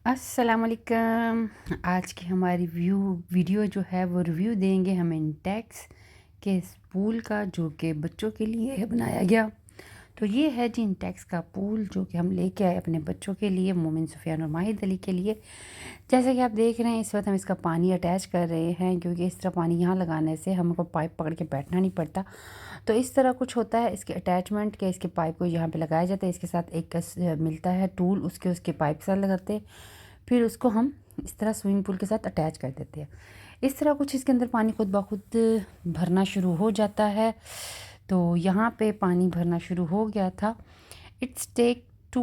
अस्सलामुअलैकुम। आज की हमारी वीडियो जो है वो रिव्यू देंगे हम इंटेक्स के इस पूल का जो कि बच्चों के लिए बनाया गया। तो ये है जी इंटेक्स का पूल जो कि हम लेके आए अपने बच्चों के लिए, मोमिन सुफियान और माहिद अली के लिए। जैसे कि आप देख रहे हैं इस वक्त हम इसका पानी अटैच कर रहे हैं, क्योंकि इस तरह पानी यहाँ लगाने से हमको पाइप पकड़ के बैठना नहीं पड़ता। तो इस तरह कुछ होता है इसके अटैचमेंट के, इसके पाइप को यहाँ पे लगाया जाता है। इसके साथ एक मिलता है टूल, उसके पाइप साथ लगाते हैं, फिर उसको हम इस तरह स्विमिंग पूल के साथ अटैच कर देते हैं। इस तरह कुछ इसके अंदर पानी खुद ब खुद भरना शुरू हो जाता है। तो यहाँ पे पानी भरना शुरू हो गया था। It's take to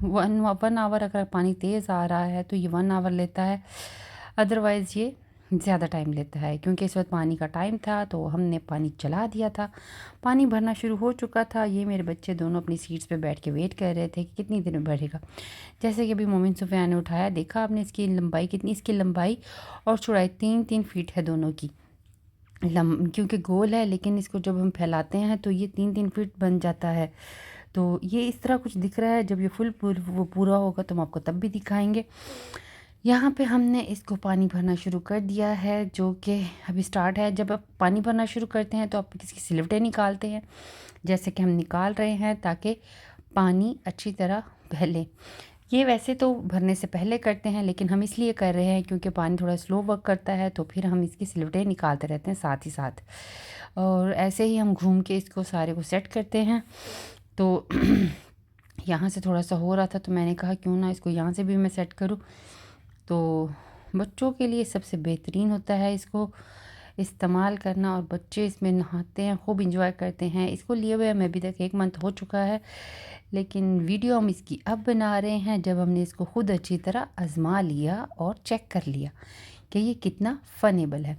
one hour. अगर पानी तेज़ आ रहा है तो ये 1 आवर लेता है, अदरवाइज़ ये ज़्यादा टाइम लेता है। क्योंकि इस वक्त पानी का टाइम था तो हमने पानी चला दिया था। पानी भरना शुरू हो चुका था। ये मेरे बच्चे दोनों अपनी सीट्स पे बैठ के वेट कर रहे थे कि कितनी देर में भरेगा। जैसे कि अभी मोमिन सुफियान ने उठाया, देखा आपने इसकी लंबाई कितनी, इसकी लंबाई और चौड़ाई 3-3 फीट है दोनों की। क्योंकि गोल है, लेकिन इसको जब हम फैलाते हैं तो ये 3-3 फीट बन जाता है। तो ये इस तरह कुछ दिख रहा है। जब ये वो पूरा होगा तो हम आपको तब भी दिखाएंगे। यहाँ पे हमने इसको पानी भरना शुरू कर दिया है, जो कि अभी स्टार्ट है। जब आप पानी भरना शुरू करते हैं तो आप इसकी सिलवटें निकालते हैं, जैसे कि हम निकाल रहे हैं, ताकि पानी अच्छी तरह बहले। ये वैसे तो भरने से पहले करते हैं, लेकिन हम इसलिए कर रहे हैं क्योंकि पानी थोड़ा स्लो वर्क करता है, तो फिर हम इसकी सिलवटें निकालते रहते हैं साथ ही साथ। और ऐसे ही हम घूम के इसको सारे को सेट करते हैं। तो यहाँ से थोड़ा सा हो रहा था तो मैंने कहा क्यों ना इसको यहाँ से भी मैं सेट करूँ। तो बच्चों के लिए सबसे बेहतरीन होता है इसको इस्तेमाल करना, और बच्चे इसमें नहाते हैं, खूब इंजॉय करते हैं। इसको लिए हुए हमें अभी तक 1 मंथ हो चुका है, लेकिन वीडियो हम इसकी अब बना रहे हैं जब हमने इसको खुद अच्छी तरह आजमा लिया और चेक कर लिया कि ये कितना फ़नेबल है।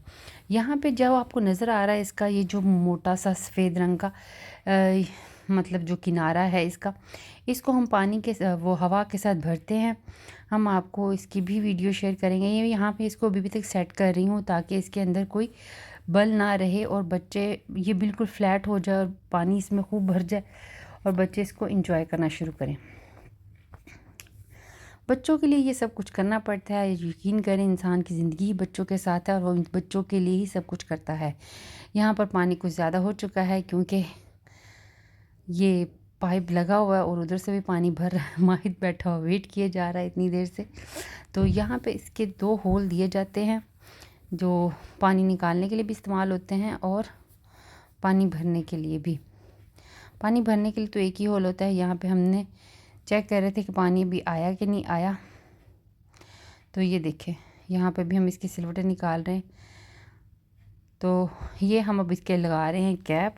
यहाँ पे जब आपको नज़र आ रहा है इसका ये जो मोटा सा सफ़ेद रंग का मतलब जो किनारा है इसको हम पानी के वो हवा के साथ भरते हैं। हम आपको इसकी भी वीडियो शेयर करेंगे। ये यहाँ पे इसको अभी तक सेट कर रही हूँ ताकि इसके अंदर कोई बल ना रहे और बच्चे ये बिल्कुल फ्लैट हो जाए और पानी इसमें खूब भर जाए और बच्चे इसको एंजॉय करना शुरू करें। बच्चों के लिए ये सब कुछ करना पड़ता है। यकीन करें, इंसान की ज़िंदगी ही बच्चों के साथ है और वो बच्चों के लिए ही सब कुछ करता है। यहाँ पर पानी कुछ ज़्यादा हो चुका है क्योंकि ये पाइप लगा हुआ है और उधर से भी पानी भर रहा है। माहिद बैठा हुआ वेट किए जा रहा है इतनी देर से। तो यहाँ पे इसके 2 होल दिए जाते हैं जो पानी निकालने के लिए भी इस्तेमाल होते हैं और पानी भरने के लिए भी। पानी भरने के लिए तो एक ही होल होता है। यहाँ पे हमने चेक कर रहे थे कि पानी अभी आया कि नहीं आया। तो ये देखें, यहाँ पे भी हम इसकी सिलवटें निकाल रहे हैं। तो ये हम अब इसके लगा रहे हैं कैप,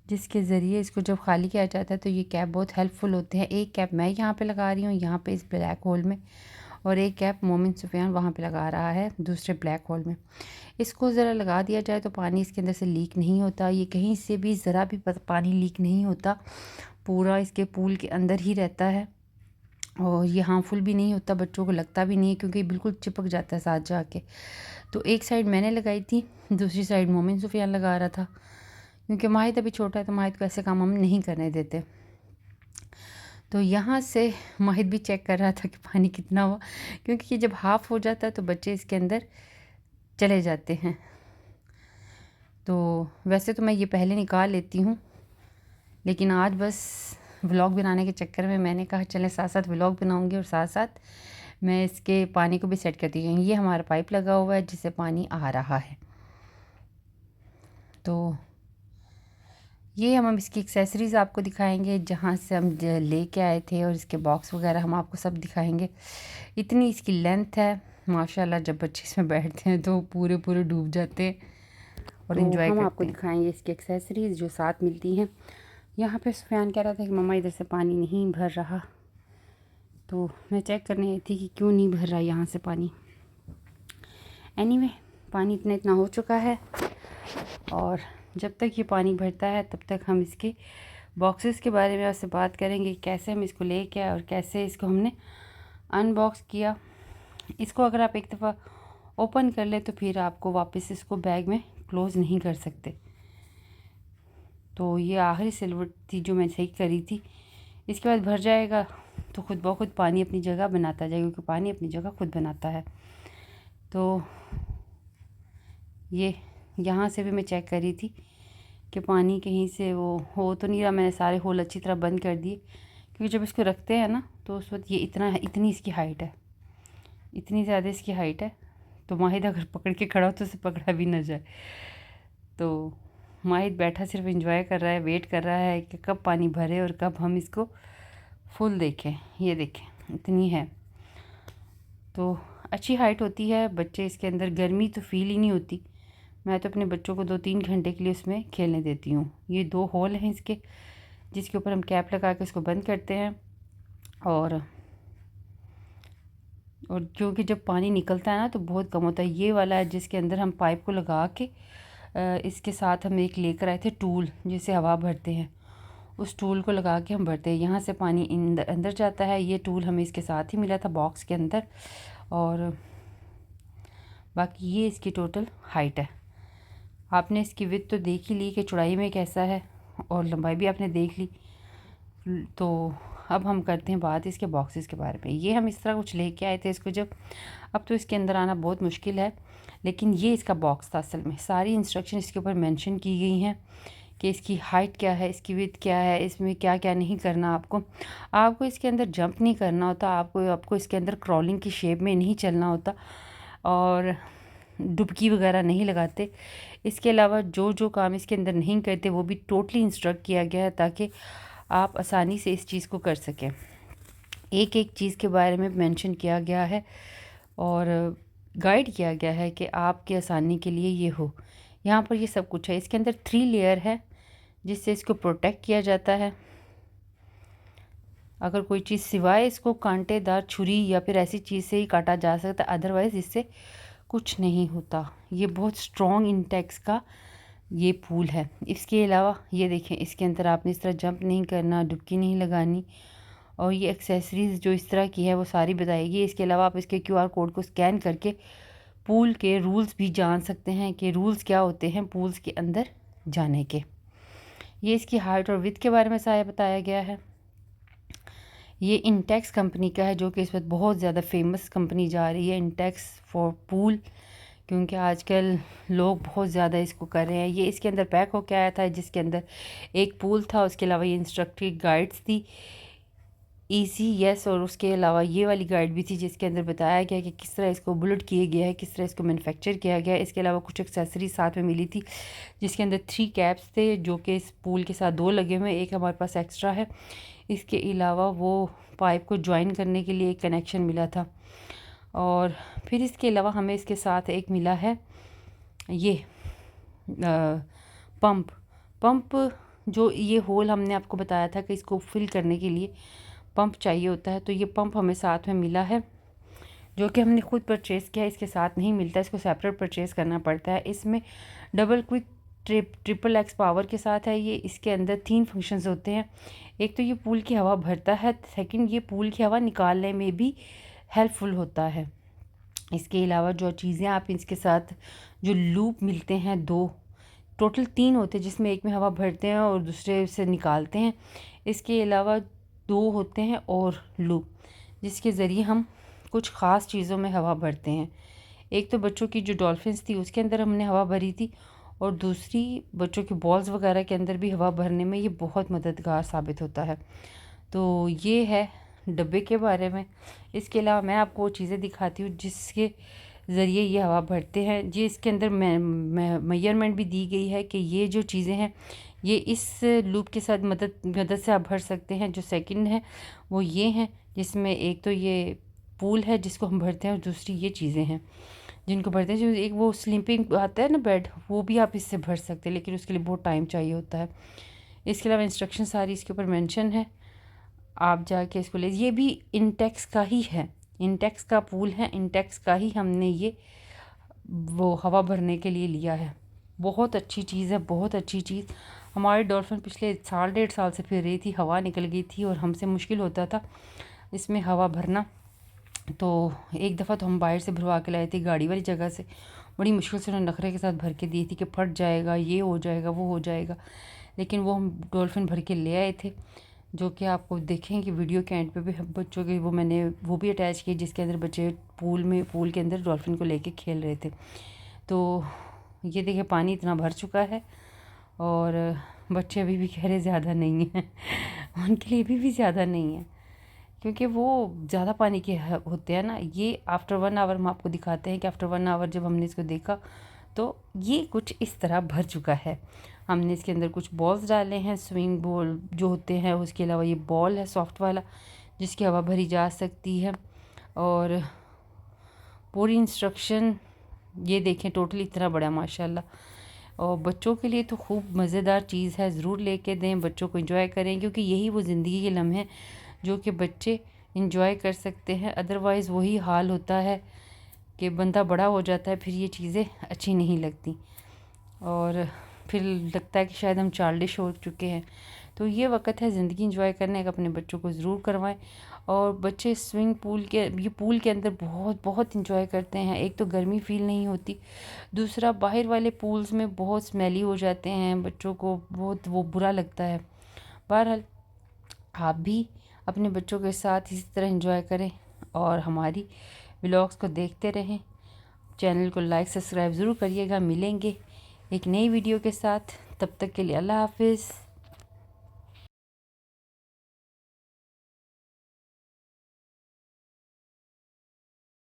जिसके ज़रिए इसको जब खाली किया जाता है तो ये कैप बहुत हेल्पफुल होते हैं। एक कैप मैं यहाँ पे लगा रही हूँ यहाँ पे इस ब्लैक होल में, और एक कैप मोमिन सुफियान वहाँ पे लगा रहा है दूसरे ब्लैक होल में। इसको ज़रा लगा दिया जाए तो पानी इसके अंदर से लीक नहीं होता। ये कहीं से भी ज़रा भी पानी लीक नहीं होता, पूरा इसके पूल के अंदर ही रहता है और ये हार्मफुल भी नहीं होता, बच्चों को लगता भी नहीं है क्योंकि बिल्कुल चिपक जाता है साथ जाके। तो एक साइड मैंने लगाई थी, दूसरी साइड मोमिन सुफियान लगा रहा था, क्योंकि माहिद अभी छोटा है तो माहिद को ऐसे काम हम नहीं करने देते। तो यहाँ से माहिद भी चेक कर रहा था कि पानी कितना हुआ, क्योंकि ये जब हाफ़ हो जाता है तो बच्चे इसके अंदर चले जाते हैं। तो वैसे तो मैं ये पहले निकाल लेती हूँ, लेकिन आज बस व्लॉग बनाने के चक्कर में मैंने कहा चलें साथ साथ व्लॉग बनाऊँगी और साथ साथ मैं इसके पानी को भी सेट करती हूँ। ये हमारा पाइप लगा हुआ है जिससे पानी आ रहा है। तो ये हम इसकी एक्सेसरीज़ आपको दिखाएंगे जहाँ से हम लेके आए थे, और इसके बॉक्स वगैरह हम आपको सब दिखाएंगे। इतनी इसकी लेंथ है माशाल्लाह, जब बच्चे इसमें बैठते हैं तो पूरे पूरे डूब जाते हैं और एंजॉय करते हैं। हम आपको दिखाएंगे इसकी एक्सेसरीज़ जो साथ मिलती हैं। यहाँ पे सुफियान कह रहा था कि मम्मा इधर से पानी नहीं भर रहा, तो मैं चेक करने आई थी कि क्यों नहीं भर रहा यहाँ से पानी। एनीवे, पानी इतना हो चुका है और जब तक ये पानी भरता है तब तक हम इसके बॉक्सेस के बारे में आपसे बात करेंगे, कैसे हम इसको लेके आए और कैसे इसको हमने अनबॉक्स किया। इसको अगर आप एक दफ़ा ओपन कर ले तो फिर आपको वापस इसको बैग में क्लोज़ नहीं कर सकते। तो ये आखिरी सिलवट थी जो मैं सही करी थी। इसके बाद भर जाएगा तो खुद ब खुद पानी अपनी जगह बनाता जाएगा, क्योंकि पानी अपनी जगह खुद बनाता है। तो ये यहाँ से भी मैं चेक कर रही थी कि पानी कहीं से वो हो तो नहीं रहा। मैंने सारे होल अच्छी तरह बंद कर दिए, क्योंकि जब इसको रखते हैं ना तो उस वक्त ये इतनी इसकी हाइट है, इतनी ज़्यादा इसकी हाइट है। तो माहिद अगर पकड़ के खड़ा हो तो उसे पकड़ा भी ना जाए। तो माहिद बैठा सिर्फ एंजॉय कर रहा है, वेट कर रहा है कि कब पानी भरे और कब हम इसको फुल देखें। ये देखें इतनी है, तो अच्छी हाइट होती है। बच्चे इसके अंदर गर्मी तो फील ही नहीं होती। मैं तो अपने बच्चों को 2-3 घंटे के लिए उसमें खेलने देती हूँ। ये 2 होल हैं इसके, जिसके ऊपर हम कैप लगा के इसको बंद करते हैं। और क्योंकि जब पानी निकलता है ना तो बहुत कम होता है। ये वाला है जिसके अंदर हम पाइप को लगा के इसके साथ हम एक लेकर आए थे टूल, जिसे हवा भरते हैं। उस टूल को लगा के हम भरते हैं। यहाँ से पानी अंदर जाता है। ये टूल हमें इसके साथ ही मिला था बॉक्स के अंदर। और बाकी ये इसकी टोटल हाइट है। आपने इसकी विड्थ तो देख ही ली कि चौड़ाई में कैसा है, और लंबाई भी आपने देख ली। तो अब हम करते हैं बात इसके बॉक्सेस के बारे में। ये हम इस तरह कुछ लेके आए थे इसको जब, अब तो इसके अंदर आना बहुत मुश्किल है। लेकिन ये इसका बॉक्स था असल में। सारी इंस्ट्रक्शन इसके ऊपर मेंशन की गई हैं कि इसकी हाइट क्या है, इसकी विड्थ क्या है, इसमें क्या क्या नहीं करना। आपको इसके अंदर जंप नहीं करना होता, आपको इसके अंदर क्रॉलिंग की शेप में नहीं चलना होता, और डुबकी वगैरह नहीं लगाते। इसके अलावा जो काम इसके अंदर नहीं करते वो भी टोटली इंस्ट्रक्ट किया गया है, ताकि आप आसानी से इस चीज़ को कर सकें। एक एक चीज़ के बारे में मेंशन किया गया है और गाइड किया गया है कि आपकी आसानी के लिए ये हो। यहाँ पर ये सब कुछ है। इसके अंदर 3 लेयर है जिससे इसको प्रोटेक्ट किया जाता है। अगर कोई चीज़ सिवाय इसको कांटेदार छुरी या फिर ऐसी चीज़ से ही काटा जा सकता है, अदरवाइज़ इससे कुछ नहीं होता। ये बहुत स्ट्रॉन्ग इंटेक्स का ये पूल है। इसके अलावा ये देखें, इसके अंदर आपने इस तरह जंप नहीं करना, डुबकी नहीं लगानी, और ये एक्सेसरीज़ जो इस तरह की है वो सारी बताएगी। इसके अलावा आप इसके QR कोड को स्कैन करके पूल के रूल्स भी जान सकते हैं कि रूल्स क्या होते हैं पूल्स के अंदर जाने के। ये इसकी हाइट और विड्थ के बारे में सारा बताया गया है। ये इंटेक्स कंपनी का है, जो कि इस वक्त बहुत ज़्यादा फेमस कंपनी जा रही है, इंटेक्स फॉर पूल, क्योंकि आजकल लोग बहुत ज़्यादा इसको कर रहे हैं। ये इसके अंदर पैक होकर आया था, जिसके अंदर एक पूल था, उसके अलावा ये इंस्ट्रक्टिव गाइड्स थी ईजी यस, और उसके अलावा ये वाली गाइड भी थी जिसके अंदर बताया गया कि किस तरह इसको बुलेट किया गया है, किस तरह इसको मैन्युफैक्चर किया गया है। इसके अलावा कुछ एक्सेसरीज साथ में मिली थी, जिसके अंदर 3 कैप्स थे, जो कि इस पूल के साथ 2 लगे हुए हैं, एक हमारे पास एक्स्ट्रा है। इसके अलावा वो पाइप को ज्वाइन करने के लिए एक कनेक्शन मिला था। और फिर इसके अलावा हमें इसके साथ एक मिला है ये पंप, जो ये होल हमने आपको बताया था कि इसको फिल करने के लिए पंप चाहिए होता है। तो ये पंप हमें साथ में मिला है, जो कि हमने खुद परचेज़ किया है। इसके साथ नहीं मिलता, इसको सेपरेट परचेज़ करना पड़ता है। इसमें double quick triple x power के साथ है ये। इसके अंदर 3 फंक्शंस होते हैं। एक तो ये पूल की हवा भरता है, सेकंड ये पूल की हवा निकालने में भी हेल्पफुल होता है। इसके अलावा जो चीज़ें आप इसके साथ जो लूप मिलते हैं, 2 टोटल 3 होते हैं, जिसमें एक में हवा भरते हैं और दूसरे से निकालते हैं। इसके अलावा 2 होते हैं और लूप, जिसके ज़रिए हम कुछ ख़ास चीज़ों में हवा भरते हैं। एक तो बच्चों की जो डॉल्फिन्स थी उसके अंदर हमने हवा भरी थी, और दूसरी बच्चों की बॉल्स वगैरह के अंदर भी हवा भरने में ये बहुत मददगार साबित होता है। तो ये है डब्बे के बारे में। इसके अलावा मैं आपको वो चीज़ें दिखाती हूँ जिसके ज़रिए ये हवा भरते हैं। जी, इसके अंदर मेजरमेंट भी दी गई है कि ये जो चीज़ें हैं ये इस लूप के साथ मदद से आप भर सकते हैं। जो सेकंड है वो ये हैं, जिसमें एक तो ये पूल है जिसको हम भरते हैं, और दूसरी ये चीज़ें हैं जिनको भरते हैं। जो एक वो स्लीपिंग आता है ना बेड, वो भी आप इससे भर सकते हैं, लेकिन उसके लिए बहुत टाइम चाहिए होता है। इसके अलावा इंस्ट्रक्शन सारी इसके ऊपर मेंशन है, आप जाके इसको ले। ये भी इंटेक्स का ही है, इंटेक्स का पूल है, इंटेक्स का ही हमने ये वो हवा भरने के लिए लिया है। बहुत अच्छी चीज़ है, बहुत अच्छी चीज़। हमारे डॉल्फिन पिछले 1.5 साल से फिर रही थी, हवा निकल गई थी और हमसे मुश्किल होता था इसमें हवा भरना। तो एक दफ़ा तो हम बाहर से भरवा के लाए थे गाड़ी वाली जगह से, बड़ी मुश्किल से उन्होंने नखरे के साथ भर के दी थी कि फट जाएगा, ये हो जाएगा, वो हो जाएगा, लेकिन वो हम डॉल्फिन भर के ले आए थे। जो कि आपको देखें कि वीडियो के एंड पे भी हम बच्चों के मैंने वो भी अटैच किए जिसके अंदर बच्चे पूल के अंदर डॉल्फिन को लेके खेल रहे थे। तो ये देखिए पानी इतना भर चुका है और बच्चे अभी भी कह रहे ज़्यादा नहीं है उनके लिए भी ज़्यादा नहीं है क्योंकि वो ज़्यादा पानी के होते हैं ना। ये आफ्टर 1 आवर हम आपको दिखाते हैं कि आफ्टर 1 आवर जब हमने इसको देखा तो ये कुछ इस तरह भर चुका है। हमने इसके अंदर कुछ बॉल्स डाले हैं, स्विंग बॉल जो होते हैं, उसके अलावा ये बॉल है सॉफ्ट वाला जिसकी हवा भरी जा सकती है। और पूरी इंस्ट्रक्शन ये देखें, टोटली इतना बड़ा माशाल्लाह। और बच्चों के लिए तो खूब मज़ेदार चीज़ है, ज़रूर लेके दें, बच्चों को एंजॉय करें क्योंकि यही वो ज़िंदगी के लम्हे जो कि बच्चे इंजॉय कर सकते हैं। अदरवाइज़ वही हाल होता है कि बंदा बड़ा हो जाता है, फिर ये चीज़ें अच्छी नहीं लगती और फिर लगता है कि शायद हम चार्डिश हो चुके हैं। तो ये वक्त है ज़िंदगी इंजॉय करने का, अपने बच्चों को ज़रूर करवाएं। और बच्चे ये पूल के अंदर बहुत बहुत इंजॉय करते हैं। एक तो गर्मी फ़ील नहीं होती, दूसरा बाहर वाले पूल्स में बहुत स्मेली हो जाते हैं, बच्चों को बहुत वो बुरा लगता है। बहरहाल आप भी अपने बच्चों के साथ इसी तरह इंजॉय करें और हमारी व्लॉग्स को देखते रहें। चैनल को लाइक सब्सक्राइब ज़रूर करिएगा। मिलेंगे एक नई वीडियो के साथ, तब तक के लिए अल्लाह हाफिज़।